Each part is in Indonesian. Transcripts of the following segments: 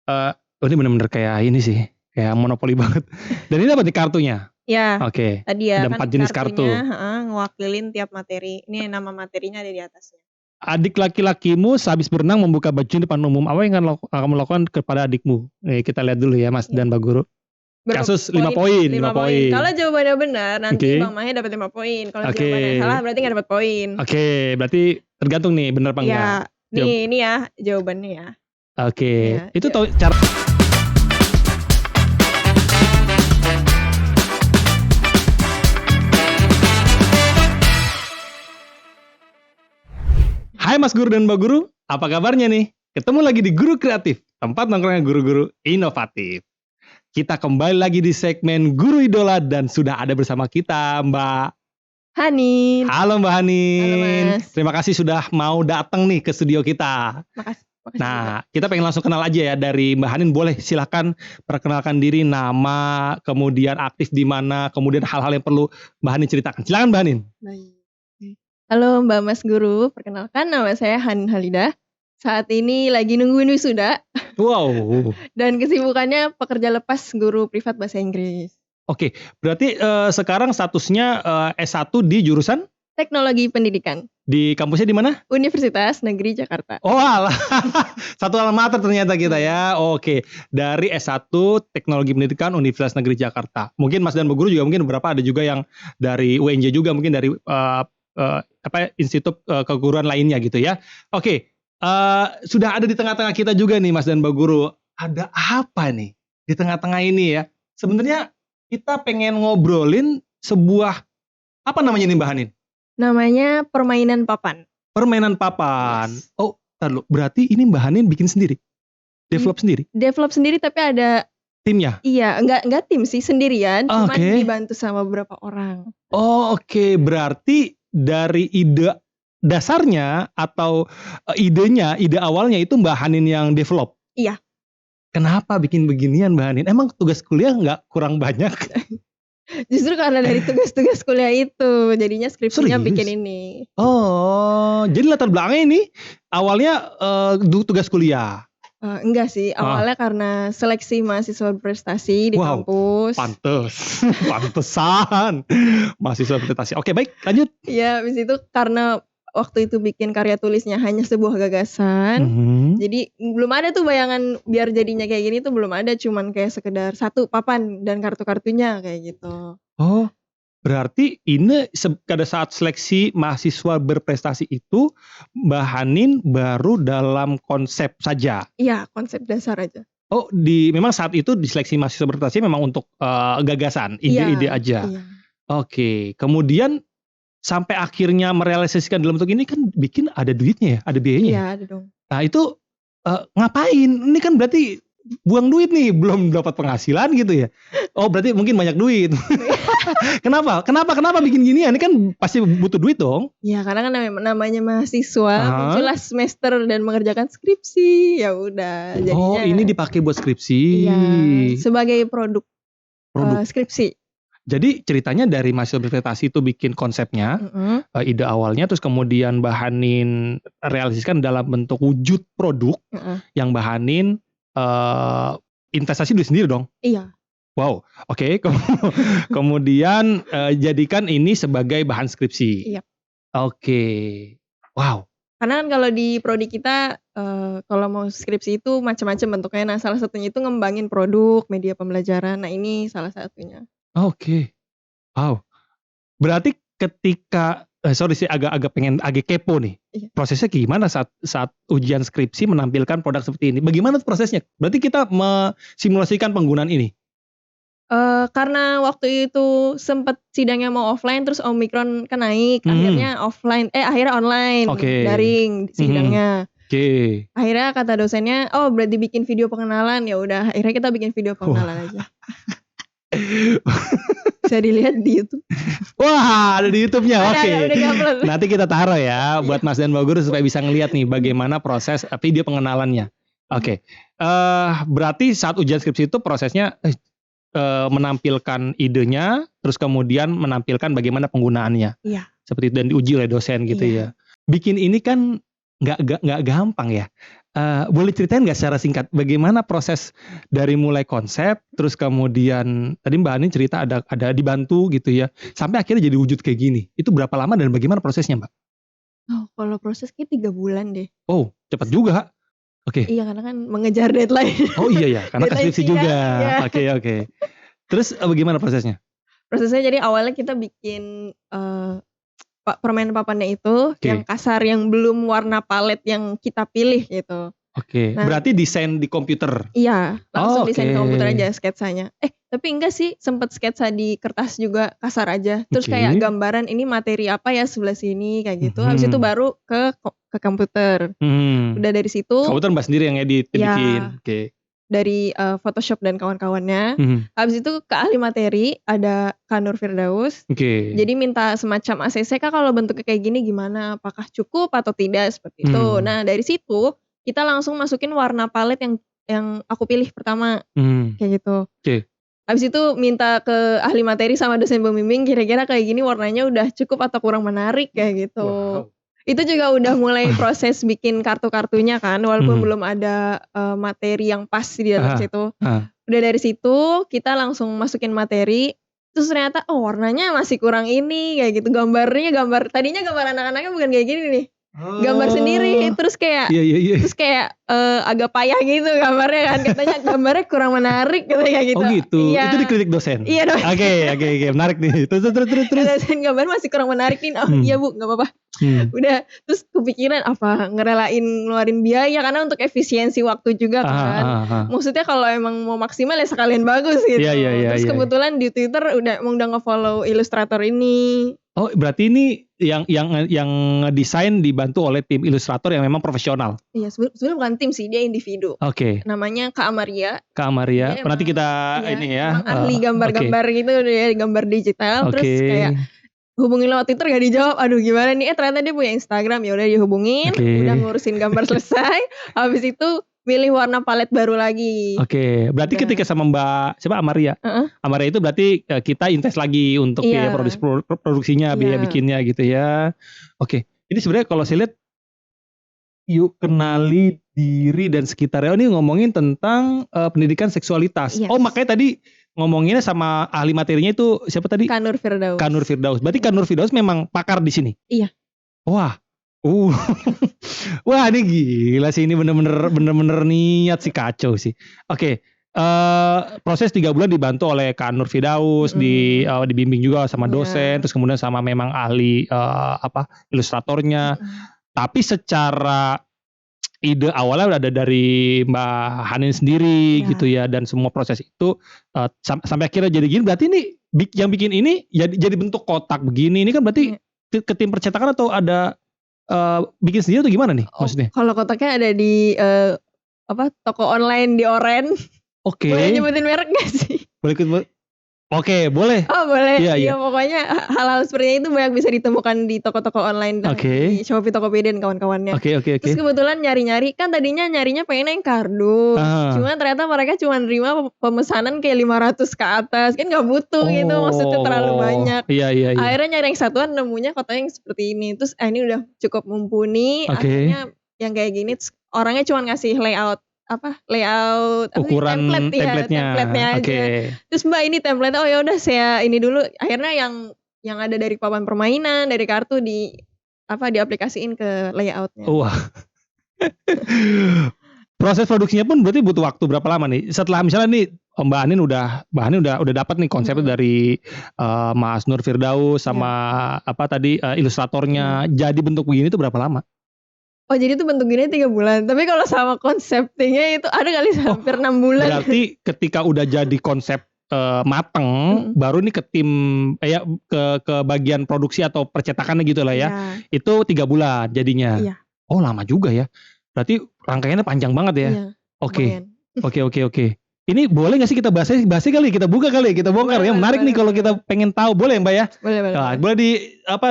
Oh ini bener-bener kayak ini sih, kayak monopoli banget. Dan ini apa nih kartunya? Ya, Oke, tadi ya ada kan 4 jenis kartunya kartu. ngewakilin tiap materi. Ini nama materinya ada di atasnya. Adik laki-lakimu sehabis berenang membuka baju di depan umum. Apa yang kamu lakukan kepada adikmu? Kita lihat dulu ya Mas Ya. dan Mbak Guru. Berapa Kasus 5 poin? poin, 5 poin. Kalau jawabannya benar, nanti Oke. Bang Mahe dapat 5 poin. Kalau Oke. jawabannya salah berarti nggak dapat poin. Oke, berarti tergantung nih benar apa enggak. Iya, ini ya jawabannya ya. Oke, Ya, itu tahu cara. Hai Mas Guru dan Mbak Guru, apa kabarnya nih? Ketemu lagi di Guru Kreatif, tempat nongkrongnya guru-guru inovatif. Kita kembali lagi di segmen Guru Idola dan sudah ada bersama kita Mbak Hanin. Halo Mbak Hanin. Halo Mas. Terima kasih sudah mau datang nih ke studio kita. Makasih Nah, kita pengen langsung kenal aja ya dari Mbak Hanin. Boleh silahkan perkenalkan diri, nama, kemudian aktif di mana, kemudian hal-hal yang perlu Mbak Hanin ceritakan. Silakan Mbak Hanin. Baik. Halo Mbak Mas Guru, perkenalkan nama saya Hanin Halidah. Saat ini lagi nungguin wisuda. Wow. Dan kesibukannya pekerja lepas guru privat bahasa Inggris. Oke, berarti sekarang statusnya S1 di jurusan? Teknologi Pendidikan. Di kampusnya di mana? Universitas Negeri Jakarta. Oh alah, satu alma mater ternyata kita ya. Oke, dari S1 Teknologi Pendidikan Universitas Negeri Jakarta. Mungkin Mas dan Bu Guru juga mungkin beberapa ada juga yang dari UNJ juga, mungkin dari institut keguruan lainnya gitu ya. Oke, sudah ada di tengah-tengah kita juga nih Mas dan Bu Guru. Ada apa nih di tengah-tengah ini ya? Sebenarnya kita pengen ngobrolin sebuah apa namanya nih Mbak Hanin? Namanya permainan papan. Permainan papan. Yes. Oh, taruh. Berarti ini Mbak Hanin bikin sendiri? Develop sendiri? Develop sendiri tapi ada timnya? Iya, enggak tim sih, sendirian. Cuma dibantu sama beberapa orang. Oh oke, berarti dari ide dasarnya atau ide awalnya itu Mbak Hanin yang develop? Iya. Kenapa bikin beginian Mbak Hanin? Emang tugas kuliah nggak kurang banyak? Justru karena dari tugas-tugas kuliah itu, jadinya skripsinya bikin ini. Oh, jadi latar belakangnya ini awalnya tugas kuliah? Enggak sih, awalnya karena seleksi mahasiswa berprestasi di kampus. Pantesan mahasiswa berprestasi. Oke baik, lanjut. Iya, habis itu karena waktu itu bikin karya tulisnya hanya sebuah gagasan. Jadi belum ada tuh bayangan biar jadinya kayak gini tuh belum ada, cuman kayak sekedar satu papan dan kartu-kartunya kayak gitu. Oh, berarti ini pada saat seleksi mahasiswa berprestasi itu Mbak Hanin baru dalam konsep saja? Iya, konsep dasar aja. Oh, memang saat itu di seleksi mahasiswa berprestasi memang untuk gagasan, ide-ide aja. Iya. Oke, kemudian sampai akhirnya merealisasikan dalam bentuk ini kan bikin ada duitnya ya, ada biayanya. Iya, ada dong. Nah itu ngapain? Ini kan berarti buang duit nih, belum dapat penghasilan gitu ya. Oh berarti mungkin banyak duit. Kenapa bikin gini ya? Ini kan pasti butuh duit dong. Ya karena kan namanya mahasiswa, muncullah semester dan mengerjakan skripsi. Ya udah. Oh ini dipakai buat skripsi. Iya, sebagai produk. Skripsi. Jadi ceritanya dari mahasiswa berprestasi itu bikin konsepnya, ide awalnya, terus kemudian Mbak Hanin realisasikan dalam bentuk wujud produk yang Mbak Hanin investasi duit sendiri dong? Iya. Wow, oke. Kemudian jadikan ini sebagai bahan skripsi. Iya. Oke, wow. Karena kan kalau di prodi kita kalau mau skripsi itu macam-macam bentuknya. Nah salah satunya itu ngembangin produk, media pembelajaran. Nah ini salah satunya. Oke, wow. Berarti ketika sorry sih agak kepo nih. Iya. Prosesnya gimana saat ujian skripsi menampilkan produk seperti ini? Bagaimana prosesnya? Berarti kita simulasikan penggunaan ini? Karena waktu itu sempat sidangnya mau offline terus Omikron kan naik, akhirnya akhirnya online, daring sidangnya. Akhirnya kata dosennya, oh berarti bikin video pengenalan, ya udah akhirnya kita bikin video pengenalan aja. Bisa dilihat di YouTube. Wah, ada di YouTube-nya. Oke. Udah nanti kita taruh ya buat Mas dan Mbak Guru supaya bisa ngeliat nih bagaimana proses video pengenalannya. Oke. Berarti saat ujian skripsi itu prosesnya menampilkan idenya, terus kemudian menampilkan bagaimana penggunaannya. Iya. Seperti itu dan diuji oleh dosen gitu ya. Bikin ini kan nggak gampang ya. Boleh ceritain nggak secara singkat bagaimana proses dari mulai konsep, terus kemudian tadi Mbak Ani cerita ada dibantu gitu ya, sampai akhirnya jadi wujud kayak gini. Itu berapa lama dan bagaimana prosesnya, Mbak? Oh, kalau proses kayak 3 bulan deh. Oh, cepat juga. Oke. Iya, karena kan mengejar deadline. Oh iya ya, karena Deadline skripsi sidang, juga. iya. Oke. Terus bagaimana prosesnya? Prosesnya jadi awalnya kita bikin permainan papannya itu yang kasar, yang belum warna palet yang kita pilih gitu. Oke, Nah, berarti desain di komputer? Iya, langsung desain di komputer aja Oke. sketsanya. Tapi enggak sih, sempet sketsa di kertas juga kasar aja. Terus kayak Oke. gambaran ini materi apa ya sebelah sini kayak gitu. Habis itu baru ke komputer. Udah dari situ Komputer Mbak sendiri yang edit, Iya. bikin. Oke. Dari Photoshop dan kawan-kawannya. Habis itu ke ahli materi ada Kak Nur Firdaus. Oke. Jadi minta semacam ACC, Kak kalau bentuknya kayak gini gimana? Apakah cukup atau tidak seperti itu. Nah, dari situ kita langsung masukin warna palet yang aku pilih pertama. Kayak gitu. Oke. Habis itu minta ke ahli materi sama dosen pembimbing kira-kira kayak gini warnanya udah cukup atau kurang menarik kayak gitu. Wow. Itu juga udah mulai proses bikin kartu-kartunya kan, walaupun belum ada materi yang pas di dalam situ. Udah dari situ kita langsung masukin materi, terus ternyata warnanya masih kurang ini kayak gitu. Tadinya gambar anak-anaknya bukan kayak gini nih. Gambar sendiri terus kayak terus kayak agak payah gitu gambarnya kan, katanya gambarnya kurang menarik katanya gitu. Oh gitu. Iya. Itu dikritik dosen. Iya dong. Oke, menarik nih. Terus. Dosen gambar masih kurang menarik nih. Iya Bu, enggak apa-apa. Udah terus kepikiran apa ngerelain ngeluarin biaya karena untuk efisiensi waktu juga kan. Maksudnya kalau emang mau maksimal ya sekalian bagus gitu. Iya. Terus kebetulan di Twitter udah nge-follow ilustrator ini. Oh, berarti ini yang ngedesain dibantu oleh tim ilustrator yang memang profesional. Iya, sebenarnya bukan tim sih, dia individu. Oke. Namanya Kak Amaria. Nanti kita ini ya. Emang ahli gambar-gambar gitu ya, gambar digital. Terus kayak hubungin lewat Twitter gak dijawab. Aduh gimana nih? Ternyata dia punya Instagram. Ya udah dihubungin, udah ngurusin gambar selesai. Habis itu milih warna palet baru lagi. Oke, berarti ketika sama Mbak siapa Amaria? Amaria itu berarti kita invest lagi untuk biaya produksinya, biaya bikinnya gitu ya. Oke. Ini sebenarnya kalau saya lihat yuk kenali diri dan sekitarnya. Ini ngomongin tentang pendidikan seksualitas. Yes. Oh, makanya tadi ngomonginnya sama ahli materinya itu siapa tadi? Kak Nur Firdaus. Berarti Kak Nur Firdaus memang pakar di sini. Iya. Wah. Wah, ini gila sih, ini bener-bener niat sih, kacau sih. Oke. Proses 3 bulan dibantu oleh Kak Nur Firdaus, dibimbing juga sama dosen, terus kemudian sama memang ahli ilustratornya. Tapi secara ide awalnya udah ada dari Mbak Hanin sendiri gitu ya, dan semua proses itu sampai akhirnya jadi gini. Berarti ini yang bikin ini jadi bentuk kotak begini. Ini kan berarti ke tim percetakan atau ada bikin sendiri atau gimana nih maksudnya? Kalau kotaknya ada di toko online di Oren. Oke. Boleh nyebutin merek gak sih? Oke, boleh. Oh boleh. Iya. Pokoknya hal-hal seperti itu banyak bisa ditemukan di toko-toko online, di Shopee, Tokopedia dan kawan-kawannya. Oke. Terus kebetulan nyari-nyari, kan tadinya nyarinya pengen yang kardus. Cuma ternyata mereka cuma nerima pemesanan kayak 500 ke atas. Kan gak butuh gitu, maksudnya terlalu banyak. Iya. Akhirnya nyari yang satuan, nemunya kotaknya yang seperti ini. Terus ini udah cukup mumpuni. Akhirnya yang kayak gini, orangnya cuma ngasih layout ukuran templatenya aja. Terus Mbak ini template, oh ya udah saya ini dulu. Akhirnya yang ada dari papan permainan, dari kartu diaplikasiin ke layoutnya. Wah. Proses produksinya pun berarti butuh waktu berapa lama nih? Setelah misalnya nih Mbak Hanin udah dapat nih konsepnya dari Mas Nur Firdaus sama ilustratornya, jadi bentuk begini itu berapa lama? Oh jadi itu bentuk gini 3 bulan. Tapi kalau sama konseptingnya itu ada kali hampir 6 bulan. Berarti ketika udah jadi konsep mateng, baru nih ke tim ke bagian produksi atau percetakannya gitu lah ya. Itu 3 bulan jadinya. Iya. Oh lama juga ya. Berarti rangkaiannya panjang banget ya. Iya. Oke. Ini boleh gak sih kita bahas kali, kita buka kali, kita bongkar ya. Menarik nih kalau kita pengen tahu, boleh Mbak ya? Boleh. Nah, boleh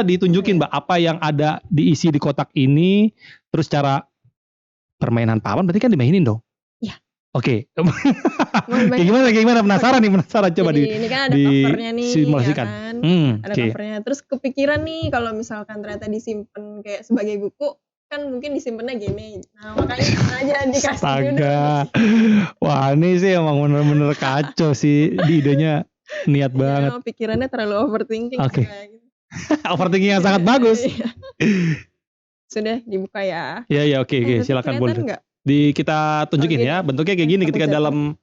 ditunjukin Mbak apa yang ada diisi di kotak ini, terus cara permainan papan berarti kan dimainin dong? Iya. Oke. Gimana penasaran coba ini kan ada covernya nih, simulasikan. Ya kan? Ada covernya. Terus kepikiran nih kalau misalkan ternyata disimpan kayak sebagai buku, kan mungkin disimpannya gini. Nah makanya aja dikasih Astaga. Wah ini sih emang bener-bener kacau sih di idenya, niat banget. Ya, pikirannya terlalu overthinking. Oke. Gitu. Overthinking yang sangat bagus. Sudah dibuka ya. Iya oke silakan boleh. Kita tunjukin ya bentuknya kayak gini ketika dalam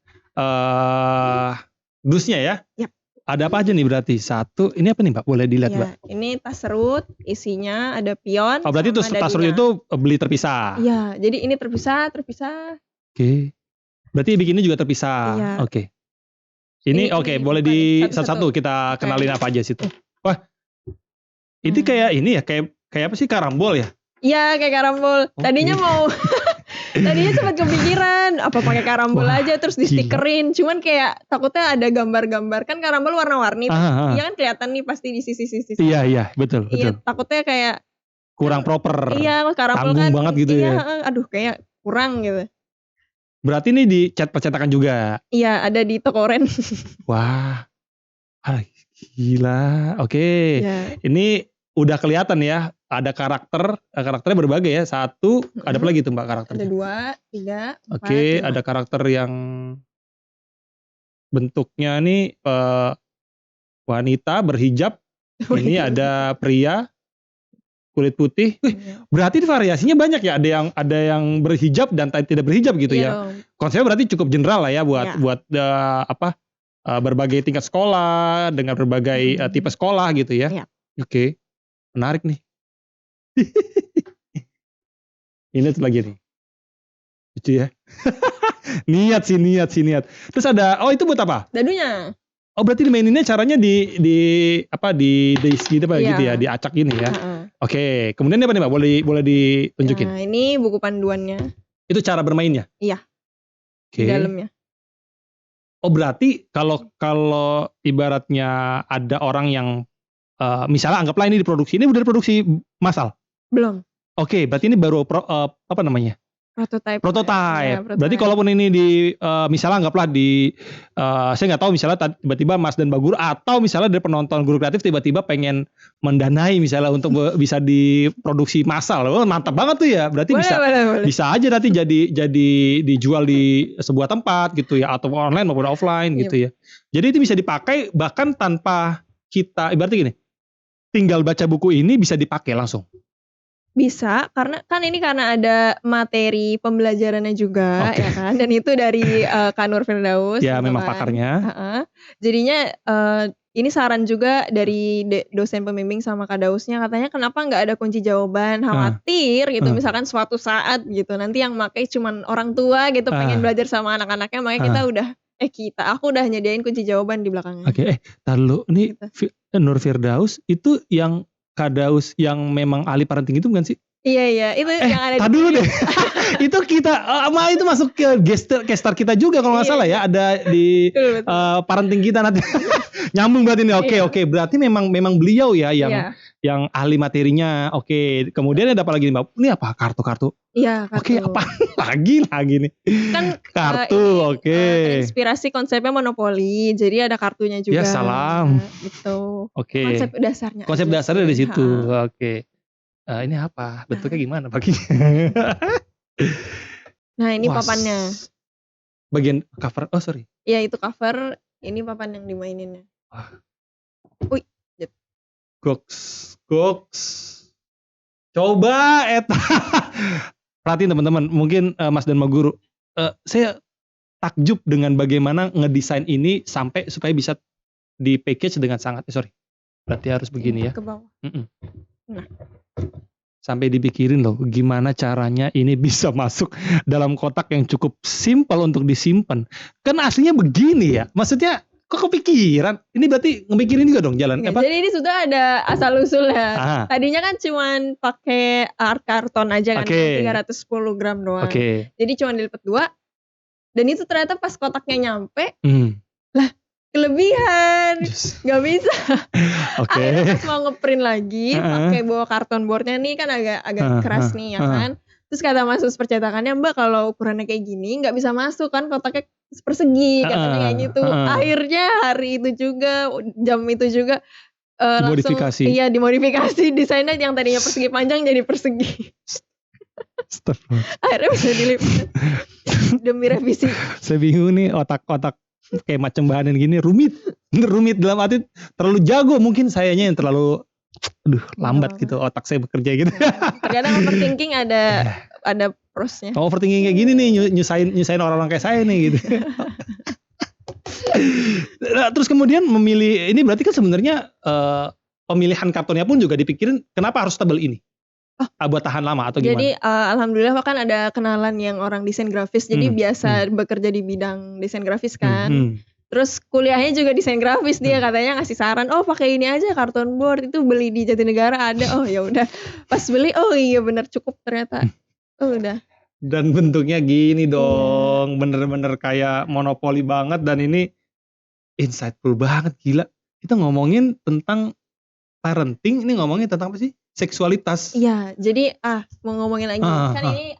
dusnya ya. Yap. Ada apa aja nih berarti? Satu, ini apa nih Mbak? Boleh dilihat ya, Mbak? Ini tas serut, isinya ada pion. Oh berarti tas serut itu beli terpisah? Iya, jadi ini terpisah. Oke. Berarti bikinnya juga terpisah? Iya. Oke. Ini oke, boleh di satu-satu kita kenalin apa aja situ. Wah, ini kayak ini ya, kayak apa sih, karambol ya? Iya kayak karambol. Tadinya sempat kepikiran apa pakai karambol aja terus di stikerin. Cuman kayak takutnya ada gambar-gambar, kan karambol warna-warni. Iya kan kelihatan nih pasti di sisi-sisi. Iya betul. Iya takutnya kayak kurang proper. Iya karambol tanggung kan banget gitu ya. Aduh kayak kurang gitu. Berarti ini di cat percetakan juga? Iya ada di toko Oren. Wah, gila. Oke. Ya. Ini udah kelihatan ya, ada karakternya berbagai ya. Satu, ada apa lagi tuh Mbak karakternya? Ada 2, 3, 4. Oke, ada karakter yang bentuknya nih wanita berhijab. Ini ada pria kulit putih. Berarti variasinya banyak ya. Ada yang berhijab dan tidak berhijab gitu ya. Konsepnya berarti cukup general lah ya buat berbagai tingkat sekolah dengan berbagai tipe sekolah gitu ya. Oke. Menarik nih. Ini tuh lagi nih. Lucu ya. niat sih. Terus ada, itu buat apa? Dadunya. Oh berarti dimaininnya caranya di gitu ya, diacak gini ya. Oke, kemudian apa nih Mbak? Boleh ditunjukin? Nah, ini buku panduannya. Itu cara bermainnya? Iya. Oke. Di dalamnya. Oh berarti kalau ibaratnya ada orang yang misalnya anggaplah ini diproduksi, ini udah diproduksi massal? Belum. Oke, berarti ini baru apa namanya? Prototype. Berarti kalaupun ini misalnya anggaplah saya nggak tahu misalnya tiba-tiba Mas dan Mbak Guru atau misalnya dari penonton Guru Kreatif tiba-tiba pengen mendanai misalnya untuk bisa diproduksi massal. Oh, mantap banget tuh ya. Berarti bisa aja nanti jadi dijual di sebuah tempat gitu ya, atau online maupun offline gitu ya. Jadi itu bisa dipakai bahkan tanpa kita, ibaratnya gini, tinggal baca buku ini bisa dipakai langsung. Bisa, karena ada materi pembelajarannya juga, ya kan, dan itu dari Kak Nur Firdaus. Ya memang kan pakarnya. Jadinya ini saran juga dari dosen pembimbing sama Kak Dausnya, katanya kenapa nggak ada kunci jawaban, khawatir gitu, misalkan suatu saat gitu, nanti yang pakai cuman orang tua gitu, pengen belajar sama anak-anaknya, makanya aku udah nyediain kunci jawaban di belakangnya. Oke, lalu ini Nur Firdaus itu yang Kadaus yang memang ahli parenting itu bukan sih? Iya, itu yang ada dulu deh. Itu kita itu masuk ke gestar kita juga kalau nggak salah ya, ada di parenting kita nanti. Nyambung berarti ini. Oke. Berarti memang beliau ya yang ahli materinya. Oke. Kemudian ada apa lagi nih Mbak? Ini apa? Kartu-kartu. Iya, kartu. Oke, apa lagi nih? Kan kartu. Inspirasi konsepnya monopoli. Jadi ada kartunya juga. Ya salam. Gitu. Oke. Konsep dasarnya dari situ. Oke. Ini apa? Bentuknya gimana paginya? Nah, ini papannya. Bagian cover. Oh, sorry. Iya, itu cover. Ini papan yang dimaininnya. Wih. Goks. Coba perhatiin teman-teman, mungkin Mas dan Mbak Guru, saya takjub dengan bagaimana ngedesain ini sampai supaya bisa di package dengan sangat berarti harus begini ya. Ke bawah. Nah. Sampai dipikirin loh gimana caranya ini bisa masuk dalam kotak yang cukup simpel untuk disimpan. Kan aslinya begini ya. Maksudnya kok kepikiran? Ini berarti ngepikirin juga dong jalan apa? Jadi ini sudah ada asal usulnya. Tadinya kan cuman pakai art karton aja kan, 310 gram doang. Jadi cuma dilipat 2. Dan itu ternyata pas kotaknya nyampe, lah kelebihan, nggak bisa. Akhirnya pas mau ngeprint lagi, pakai bawa karton boardnya nih kan agak keras nih ya kan. Terus kata Mas percetakannya, Mbak kalau ukurannya kayak gini nggak bisa masuk kan kotaknya persegi katanya kayak gitu. Akhirnya hari itu juga, jam itu juga langsung dimodifikasi desainnya yang tadinya persegi panjang jadi persegi. Akhirnya bisa dilipat demi revisi. Saya bingung nih, otak-otak kayak macam bahanan gini rumit dalam arti terlalu jago, mungkin sayanya yang terlalu lambat gitu otak saya bekerja gitu. Terkadang overthinking ada prosnya. Overthinking kayak gini nih nyusahin orang-orang kayak saya nih gitu. Nah, terus kemudian memilih ini berarti kan sebenarnya pemilihan kartonnya pun juga dipikirin kenapa harus tebal ini? Buat tahan lama atau gimana? Jadi alhamdulillah kan ada kenalan yang orang desain grafis, jadi biasa bekerja di bidang desain grafis kan. Terus kuliahnya juga desain grafis, dia katanya ngasih saran, oh pakai ini aja karton board, itu beli di Jatinegara ada. Oh ya udah, pas beli oh iya benar cukup ternyata. Oh udah. Dan bentuknya gini dong, bener-bener kayak monopoli banget, dan ini insightful banget, gila. Kita ngomongin tentang parenting, ini ngomongin tentang apa sih? Seksualitas. Iya, jadi mau ngomongin lagi. Ini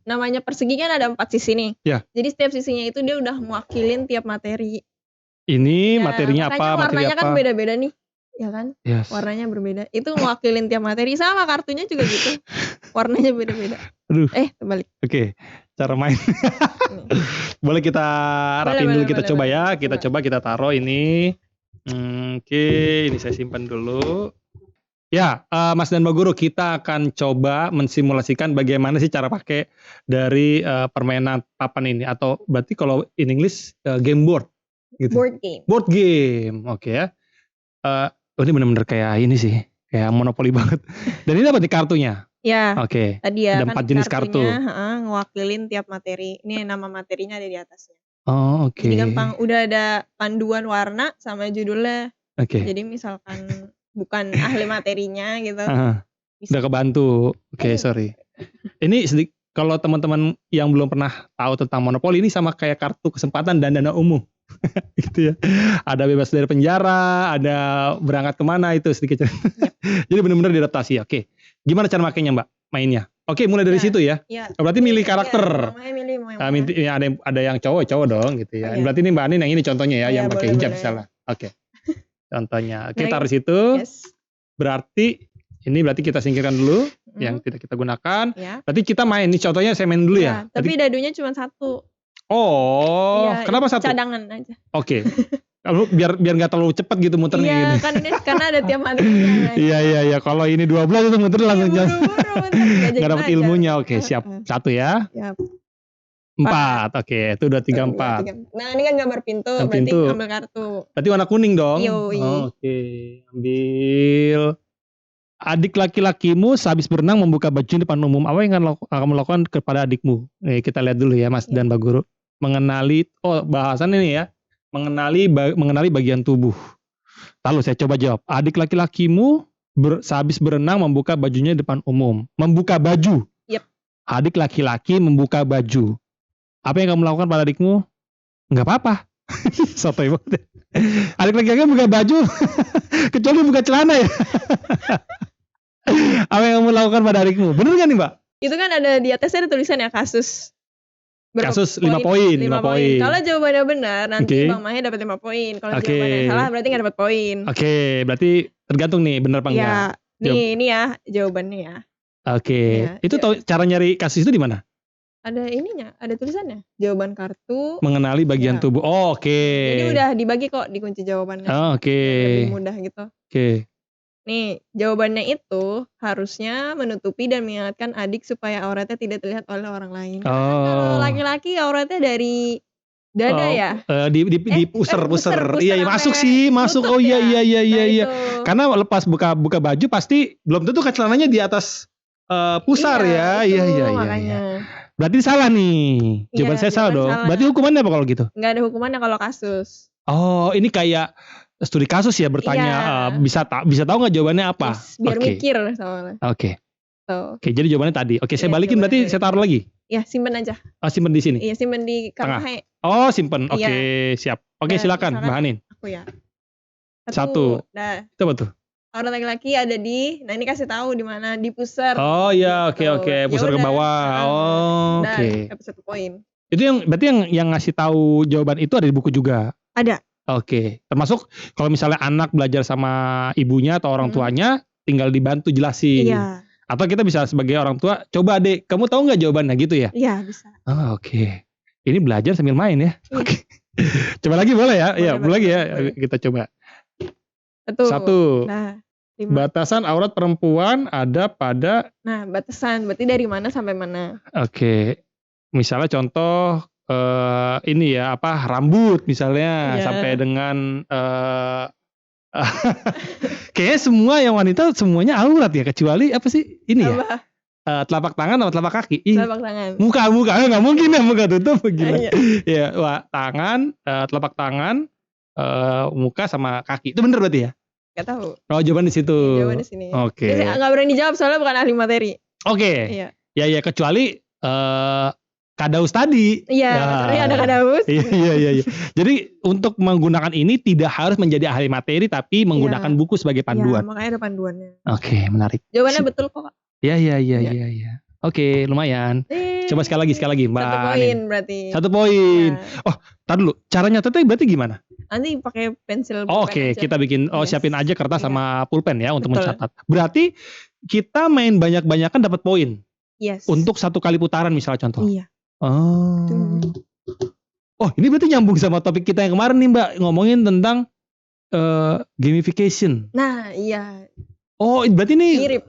namanya persegi kan ada 4 sisi nih. Ya. Jadi setiap sisinya itu dia udah mewakilin tiap materi. Ini materinya apa? Warnanya kan beda-beda nih. Ya kan? Yes. Warnanya berbeda. Itu mewakilin tiap materi, sama kartunya juga gitu. Warnanya beda-beda. Terbalik. Oke. Cara main. Boleh kita rapin dulu, kita coba ya. Kita coba kita taruh ini. Oke, ini saya simpan dulu. Ya, Mas dan Mbak Guru, kita akan coba mensimulasikan bagaimana sih cara pakai dari permainan papan ini, atau berarti kalau in English game board gitu. Board game. Oke ya. Ini benar-benar kayak ini sih, kayak monopoli banget. Dan ini apa nih kartunya? Ya. Oke. Tadi ya ada 4 jenis kartu. Ngewakilin tiap materi. Ini nama materinya ada di atasnya. Oh, oke. Jadi gampang, udah ada panduan warna sama judulnya. Oke. Jadi misalkan bukan ahli materinya gitu. Udah kebantu. Oke, sorry. Ini kalau teman-teman yang belum pernah tahu tentang monopoli, ini sama kayak kartu kesempatan dan dana umum. Gitu ya. Ada bebas dari penjara, ada berangkat kemana, itu sedikit. Jadi benar-benar diadaptasi. Oke. Gimana cara makainya, Mbak? Mainnya. Oke, mulai dari situ ya. Berarti milih karakter. Ada yang cowok dong gitu ya. Berarti ini Mbak Anin yang ini contohnya ya, yang pakai hijab misalnya. Oke. Contohnya, kita taruh situ. Berarti kita singkirkan dulu yang tidak kita gunakan. Berarti kita main, ini contohnya saya main dulu ya. Tapi dadunya cuma 1. Oh, kenapa 1? Cadangan aja. Oke. biar nggak terlalu cepat gitu muternya. Iya, kan karena ada tiap materinya. Iya. Kalau ini 12 itu muter langsung jalan. Nggak dapat ilmunya. Oke, siap. 1 ya. Siap. 4, oke, itu udah 3, 4. Nah ini kan gambar pintu, berarti ambil kartu. Berarti warna kuning dong. Oke, ambil. Adik laki-lakimu sehabis berenang membuka baju di depan umum. Apa yang akan kamu lakukan kepada adikmu? Kita lihat dulu ya, Mas dan Mbak Guru. Mengenali, bahasan ini ya. Mengenali bagian tubuh. Lalu saya coba jawab. Adik laki-lakimu sehabis berenang membuka bajunya di depan umum. Membuka baju. Yep. Adik laki-laki membuka baju. Apa yang kamu lakukan pada adikmu? Enggak apa-apa. Sotoy banget. Adik laki-laki buka baju. Kecuali buka celana ya. Apa yang kamu lakukan pada adikmu? Bener gak nih, Mbak? Itu kan ada di atasnya ada tulisan ya, kasus. Kasus 5 poin. Kalau jawabannya benar, nanti Bang Mahe dapat 5 poin. Kalau jawabannya salah berarti gak dapat poin. Oke, berarti tergantung nih benar apa enggak. Ini ya jawabannya ya. Oke. Itu cara nyari kasus itu di mana? Ada ininya, ada tulisannya. Jawaban kartu. Mengenali bagian tubuh. Oh, oke. Jadi udah dibagi kok di kunci jawabannya. Lebih mudah gitu. Oke. Nih, jawabannya itu harusnya menutupi dan mengingatkan adik supaya auratnya tidak terlihat oleh orang lain. Kalau laki-laki auratnya dari dada ya? Di pusar. Iya, masuk sih, masuk. Oh iya. Karena lepas buka baju pasti belum tentu celananya di atas pusar ya. Iya. Makanya. Berarti salah nih. Jawaban saya salah dong. Berarti hukumannya apa kalau gitu? Nggak ada hukumannya kalau kasus. Oh, ini kayak studi kasus ya, bertanya. Bisa tahu nggak jawabannya apa? Biar mikir soalnya. Oke, jadi jawabannya tadi. Oke, saya balikin berarti saya taruh lagi. Ya, simpen aja. Simpen di sini. Iya, simpen di kamar. Oh, simpen. Oke, siap. Oke, silakan, Mbak Hanin. Aku ya. 1. Nah. Itu apa tuh? Aurat laki-laki ada nah ini kasih tahu di mana, di pusar. Oh iya, oke. Pusar ke bawah. Oke. Dapat 1 poin. Itu berarti yang ngasih tahu jawaban itu ada di buku juga. Ada. Oke. Termasuk kalau misalnya anak belajar sama ibunya atau orang tuanya, tinggal dibantu jelasin. Iya. Atau kita bisa sebagai orang tua, coba Dek, kamu tahu nggak jawabannya gitu ya? Iya bisa. Oh, oke. Ini belajar sambil main ya. Iya. Oke. Coba lagi boleh ya? Iya, boleh lagi ya. boleh. Kita coba. Satu. 1. Nah, 5. Batasan aurat perempuan ada pada. Nah, batasan berarti dari mana sampai mana? Oke. Misalnya contoh ini ya rambut misalnya sampai dengan kayaknya semua yang wanita semuanya aurat ya, kecuali apa sih ini ya? Telapak tangan atau telapak kaki? Telapak tangan. Muka nggak mungkin ya, muka tutup gila. Ya, tangan, telapak tangan, muka sama kaki. Itu bener berarti ya? Gak tahu. Oh, jawaban di situ. Jawaban di sini. Oke. Jadi nggak berani jawab soalnya bukan ahli materi. Oke. Iya. Ya kecuali kadaus tadi. Iya, ya. Ada kadaus. Iya. Jadi untuk menggunakan ini tidak harus menjadi ahli materi, tapi menggunakan buku sebagai panduan. Iya, makanya ada panduannya. Oke, menarik. Jawabannya betul kok, Kak. Iya. Oke, lumayan. Coba sekali lagi Mbak. 1 poin berarti. 1 poin. Ya. Oh, tar dulu. Cara nyatetnya berarti gimana? Nanti pakai pensil. Oke, kita bikin siapin aja kertas sama pulpen ya untuk mencatat. Berarti kita main banyak-banyakan dapat poin. Yes. Untuk 1 kali putaran misalnya contoh. Iya. Oh, ini berarti nyambung sama topik kita yang kemarin nih Mbak, ngomongin tentang gamification. Nah, iya. Oh, berarti ini mirip.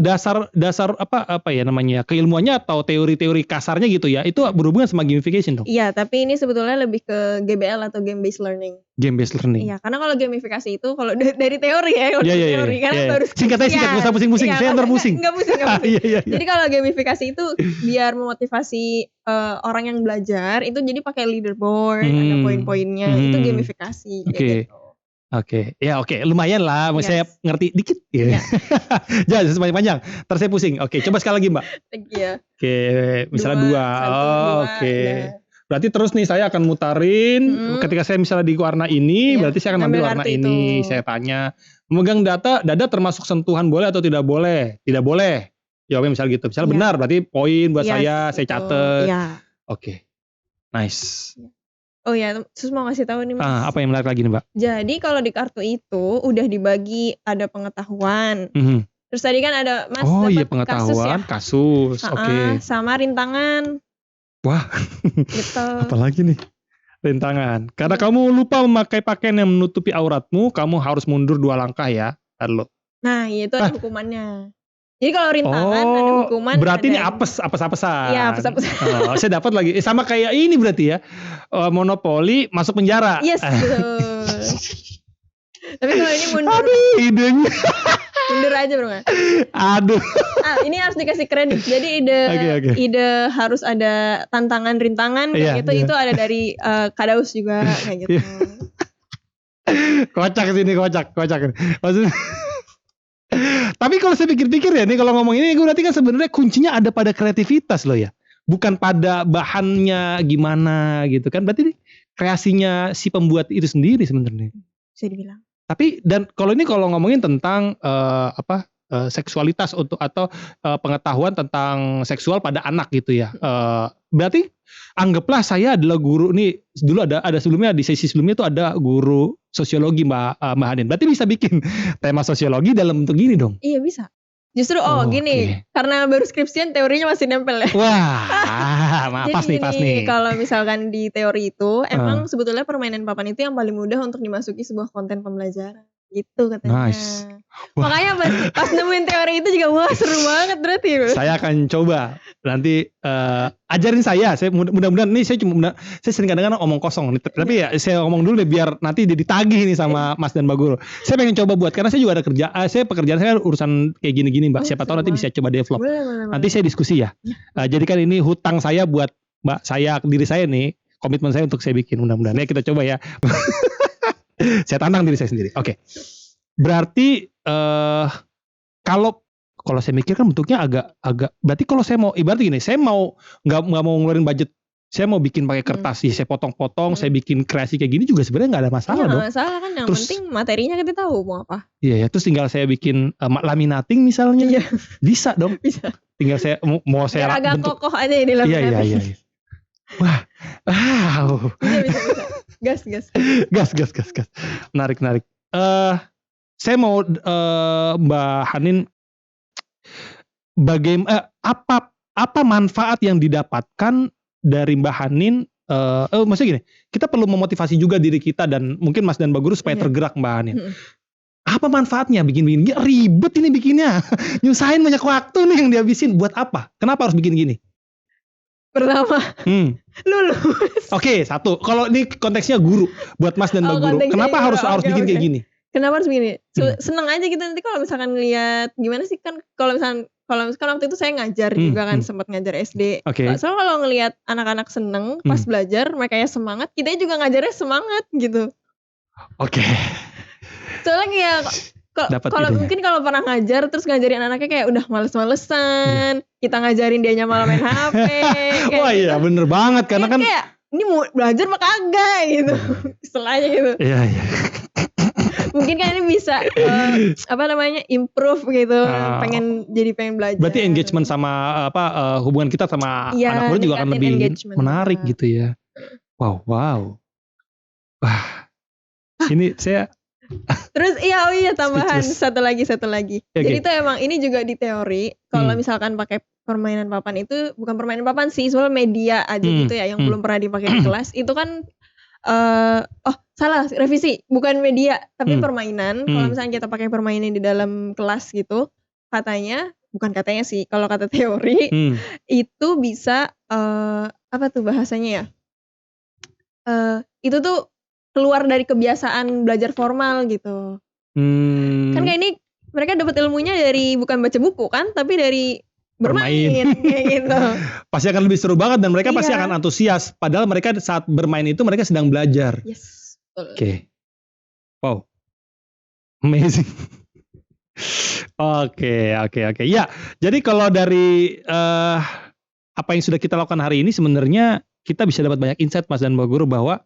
Dasar apa ya namanya, keilmuannya atau teori-teori kasarnya gitu ya, itu berhubungan sama gamification dong? Iya, tapi ini sebetulnya lebih ke GBL atau game based learning. Game based learning. Iya, karena kalau gamifikasi itu kalau dari teori ya, teori kan baru singkat, nggak usah pusing-pusing, saya ntar pusing. Nggak pusing. Iya. Jadi kalau gamifikasi itu biar memotivasi orang yang belajar itu jadi pakai leaderboard, ada poin-poinnya, itu gamifikasi. Oke. Oke, lumayan lah, saya ngerti dikit ya. Jangan sepanjang-panjang, ntar saya pusing. Oke, coba sekali lagi Mbak. Oke, misalnya 2. Oke. Berarti terus nih saya akan mutarin, ketika saya misalnya di warna ini, berarti saya akan ambil warna ini. Saya tanya, memegang dada termasuk sentuhan boleh atau tidak boleh? Tidak boleh. Jawabnya misalnya gitu. Misalnya benar, berarti poin buat saya catet. Oke. Nice. Oh ya, terus mau ngasih tahu nih Mas. Apa yang menarik lagi nih Mbak? Jadi kalau di kartu itu udah dibagi ada pengetahuan. Terus tadi kan ada Mas dapat pengetahuan, kasus. Oke. Sama rintangan. Wah. Gitu. Apalagi nih? Rintangan. Karena kamu lupa memakai pakaian yang menutupi auratmu, kamu harus mundur 2 langkah ya. Nah, itu ada hukumannya. Jadi kalau rintangan ada hukuman. Berarti ini apes-apesan. Iya, apes-apesan. Saya dapat lagi. Sama kayak ini berarti ya. Monopoli masuk penjara. Yes, betul. Tapi kalau ini mundur. Aduh, idenya. Mundur aja bro. Aduh. Ini harus dikasih kredit. Jadi ide harus ada tantangan rintangan kayak gitu. Itu ada dari Kadaus juga kayak gitu. Kocak sini, kocak. Maksudnya tapi kalau saya pikir-pikir ya, nih kalau ngomong ini berarti kan sebenarnya kuncinya ada pada kreativitas loh ya. Bukan pada bahannya gimana gitu kan. Berarti kreasinya si pembuat itu sendiri sebenarnya. Bisa dibilang. Tapi dan kalau ngomongin tentang seksualitas atau pengetahuan tentang seksual pada anak gitu ya. Berarti anggaplah saya adalah guru nih, dulu ada sebelumnya di sesi sebelumnya itu ada guru sosiologi Mbak Hanin. Berarti bisa bikin tema sosiologi dalam bentuk gini dong? Iya bisa. Justru gini, karena baru skripsian teorinya masih nempel ya. Wah, pas nih. Kalau misalkan di teori itu emang sebetulnya permainan papan itu yang paling mudah untuk dimasuki sebuah konten pembelajaran. Gitu katanya. Nice. Makanya pas nemuin teori itu juga seru banget berarti. Saya akan coba nanti ajarin saya mudah-mudahan nih saya sering kadang-kadang omong kosong nih, tapi ya saya ngomong dulu deh biar nanti ditagih nih sama Mas dan Mbak Guru. Saya pengen coba buat karena saya juga ada pekerjaan saya urusan kayak gini-gini Mbak. Siapa tahu nanti bisa coba develop. Nanti saya diskusi ya. Jadi kan ini hutang saya buat Mbak diri saya nih, komitmen saya untuk saya bikin mudah-mudahan ya kita coba ya. Saya tantang diri saya sendiri. Oke. Berarti kalau saya mikir kan bentuknya agak berarti kalau saya mau ibarat gini, saya mau nggak mau ngeluarin budget, saya mau bikin pakai kertas saya potong-potong, saya bikin kreasi kayak gini juga sebenarnya nggak ada masalah dong. Nggak masalah kan, yang penting materinya kita tahu mau apa. Iya ya, terus tinggal saya bikin laminating misalnya. Iya. Bisa dong. Bisa. Tinggal saya mau saya agak bentuk kokoh aja ini laminating. Iya. Wow. Bisa. Gas. Menarik. Saya mau Mbak Hanin apa manfaat yang didapatkan dari Mbak Hanin? Maksudnya gini, kita perlu memotivasi juga diri kita dan mungkin Mas dan Mbak Guru supaya tergerak Mbak Hanin. Apa manfaatnya bikin ribet ini bikinnya, nyusahin banyak waktu nih yang dihabisin buat apa? Kenapa harus bikin gini? Pertama, lulus. Oke, satu. Kalau ini konteksnya guru, buat Mas dan Mbak Guru, kenapa harus bikin kayak gini? Kenapa harus begini? Seneng aja gitu nanti kalau misalkan ngeliat gimana sih kan kalau misalkan waktu itu saya ngajar juga kan sempat ngajar SD. Soalnya kalau ngelihat anak-anak seneng pas belajar, mereka ya semangat, kita juga ngajarnya semangat gitu. Soalnya kayak mungkin kalau pernah ngajar terus ngajarin anaknya kayak udah males-malesan, kita ngajarin dianya malah main HP. Wah iya bener banget karena kan kayak ini mau belajar mah kagak gitu. Istilahnya gitu. Iya. Mungkin kan ini bisa improve gitu, pengen belajar. Berarti engagement sama hubungan kita sama anak murid juga akan lebih menarik gitu ya. Wow. Wah. Ini saya terus tambahan satu lagi. Jadi itu emang ini juga di teori kalau misalkan pakai permainan papan itu bukan permainan papan sih, soalnya media aja gitu ya yang belum pernah dipakai di kelas itu kan salah revisi bukan media tapi permainan. Kalau misalnya kita pakai permainan di dalam kelas gitu bukan katanya sih kalau kata teori itu bisa apa tuh bahasanya ya itu tuh keluar dari kebiasaan belajar formal gitu. Kan kayak ini mereka dapat ilmunya dari bukan baca buku kan tapi dari bermain kayak gitu. Pasti akan lebih seru banget dan mereka pasti akan antusias. Padahal mereka saat bermain itu mereka sedang belajar. Yes. Oke. Wow. Amazing. Oke. Ya, jadi kalau dari apa yang sudah kita lakukan hari ini sebenarnya kita bisa dapat banyak insight Mas dan Mbak Guru bahwa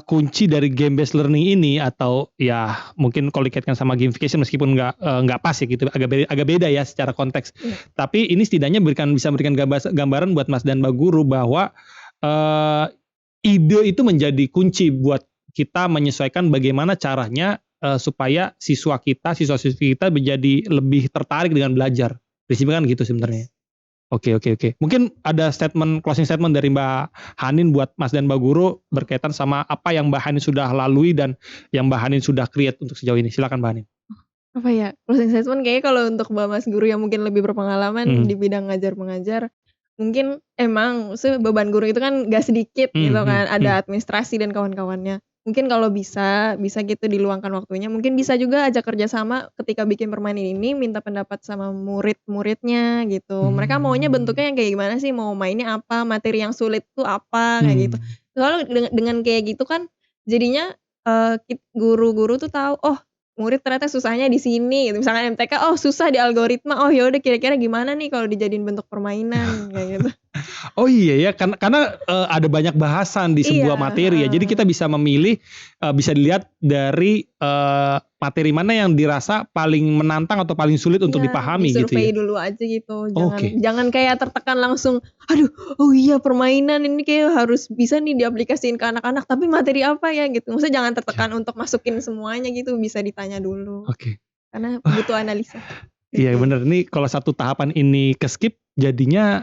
kunci dari game based learning ini atau ya mungkin kalau dikaitkan sama gamification meskipun nggak pas ya gitu agak beda ya secara konteks. Tapi ini setidaknya bisa memberikan gambaran buat Mas dan Mbak Guru bahwa ide itu menjadi kunci buat kita menyesuaikan bagaimana caranya supaya siswa-siswi kita menjadi lebih tertarik dengan belajar. Prinsipnya kan gitu sebenarnya. Oke. Mungkin ada closing statement dari Mbak Hanin buat Mas dan Mbak Guru berkaitan sama apa yang Mbak Hanin sudah lalui dan yang Mbak Hanin sudah create untuk sejauh ini. Silakan Mbak Hanin. Apa ya? Closing statement kayaknya kalau untuk Mbak Mas Guru yang mungkin lebih berpengalaman di bidang ngajar-mengajar, mungkin emang beban guru itu kan gak sedikit gitu kan. Ada administrasi dan kawan-kawannya. Mungkin kalau bisa gitu diluangkan waktunya. Mungkin bisa juga ajak kerjasama ketika bikin permainan ini, minta pendapat sama murid-muridnya gitu. Mereka maunya bentuknya yang kayak gimana sih? Mau mainnya apa? Materi yang sulit tuh apa? Kayak gitu. Soalnya dengan kayak gitu kan jadinya guru-guru tuh tahu, oh murid ternyata susahnya di sini gitu. Misalkan MTK, oh susah di algoritma. Oh ya udah kira-kira gimana nih kalau dijadiin bentuk permainan kayak gitu. Oh iya ya, karena ada banyak bahasan di sebuah materi ya. Jadi kita bisa memilih, bisa dilihat dari materi mana yang dirasa paling menantang atau paling sulit untuk dipahami gitu ya. Disurvei dulu aja gitu. Jangan kayak tertekan langsung, aduh, oh iya permainan ini kayak harus bisa nih diaplikasiin ke anak-anak. Tapi materi apa ya gitu. Maksudnya jangan tertekan untuk masukin semuanya gitu. Bisa ditanya dulu. Karena butuh analisa. Iya bener, nih kalau satu tahapan ini ke skip jadinya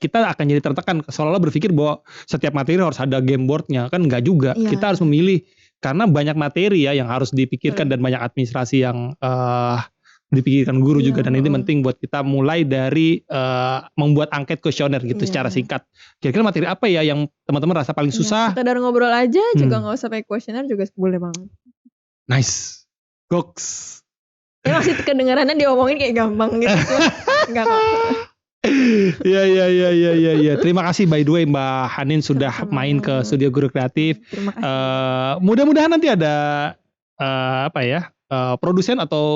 kita akan jadi tertekan seolah-olah berpikir bahwa setiap materi harus ada game boardnya, kan enggak juga. Kita harus memilih karena banyak materi ya yang harus dipikirkan dan banyak administrasi yang dipikirkan guru juga dan ini penting buat kita mulai dari membuat angket kuesioner gitu secara singkat. Kira-kira materi apa ya yang teman-teman rasa paling susah? Sekedar ngobrol aja juga nggak usah pakai kuesioner juga boleh banget. Nice, goks. Masih kedengarannya diomongin kayak gampang gitu. Enggak kok. Iya. Terima kasih by the way Mbak Hanin sudah main ke Studio Guru Kreatif. Mudah-mudahan nanti ada produsen atau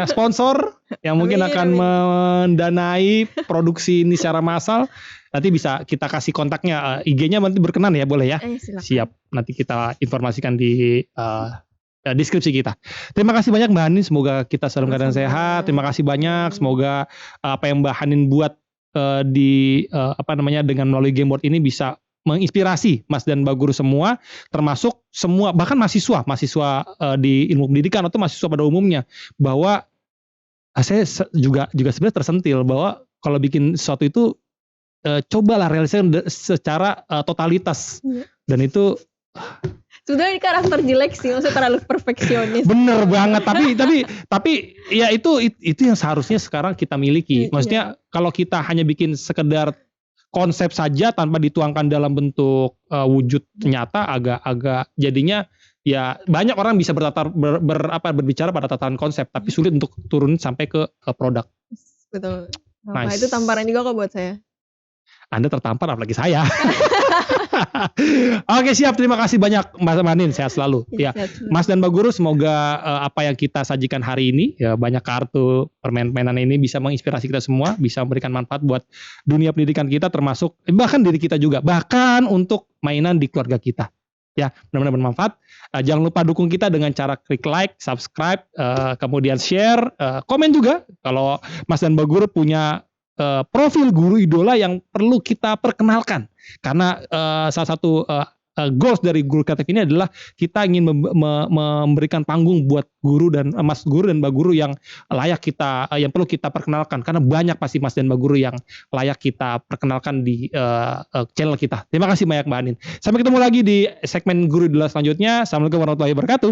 sponsor yang mungkin akan mendanai produksi ini secara massal. Nanti bisa kita kasih kontaknya, IG-nya nanti berkenan ya, boleh ya? Siap. Nanti kita informasikan di deskripsi kita. Terima kasih banyak Mbak Hanin, semoga kita dalam keadaan sehat. Terima kasih banyak, semoga apa yang Mbak Hanin buat dengan melalui game board ini bisa menginspirasi Mas dan Mbak Guru semua, termasuk semua bahkan mahasiswa di ilmu pendidikan atau mahasiswa pada umumnya, bahwa Saya juga sebenarnya tersentil bahwa kalau bikin sesuatu itu cobalah realisasikan secara totalitas. Dan itu sebenarnya ini karakter jelek sih, maksudnya terlalu perfeksionis. Bener banget, tapi ya itu yang seharusnya sekarang kita miliki. Maksudnya kalau kita hanya bikin sekedar konsep saja tanpa dituangkan dalam bentuk wujud nyata, agak jadinya ya banyak orang bisa berbicara pada tataran konsep, tapi sulit untuk turun sampai ke produk. Betul. Nah, itu tamparan juga kok buat saya. Anda tertampar apalagi saya. Oke, siap, terima kasih banyak Mas Manin, sehat selalu. Ya, Mas dan Mbak Guru, semoga apa yang kita sajikan hari ini, ya banyak kartu permainan ini bisa menginspirasi kita semua, bisa memberikan manfaat buat dunia pendidikan kita, termasuk bahkan diri kita juga, bahkan untuk mainan di keluarga kita. Ya, benar-benar bermanfaat. Jangan lupa dukung kita dengan cara klik like, subscribe, kemudian share, komen juga. Kalau Mas dan Mbak Guru punya profil guru idola yang perlu kita perkenalkan, karena salah satu goals dari Guru Kreatif ini adalah kita ingin memberikan panggung buat guru dan Mas Guru dan Mbak Guru yang layak kita, yang perlu kita perkenalkan, karena banyak pasti Mas dan Mbak Guru yang layak kita perkenalkan di channel kita. Terima kasih banyak Mbak Anin. Sampai ketemu lagi di segmen Guru Idola selanjutnya. Assalamualaikum warahmatullahi wabarakatuh.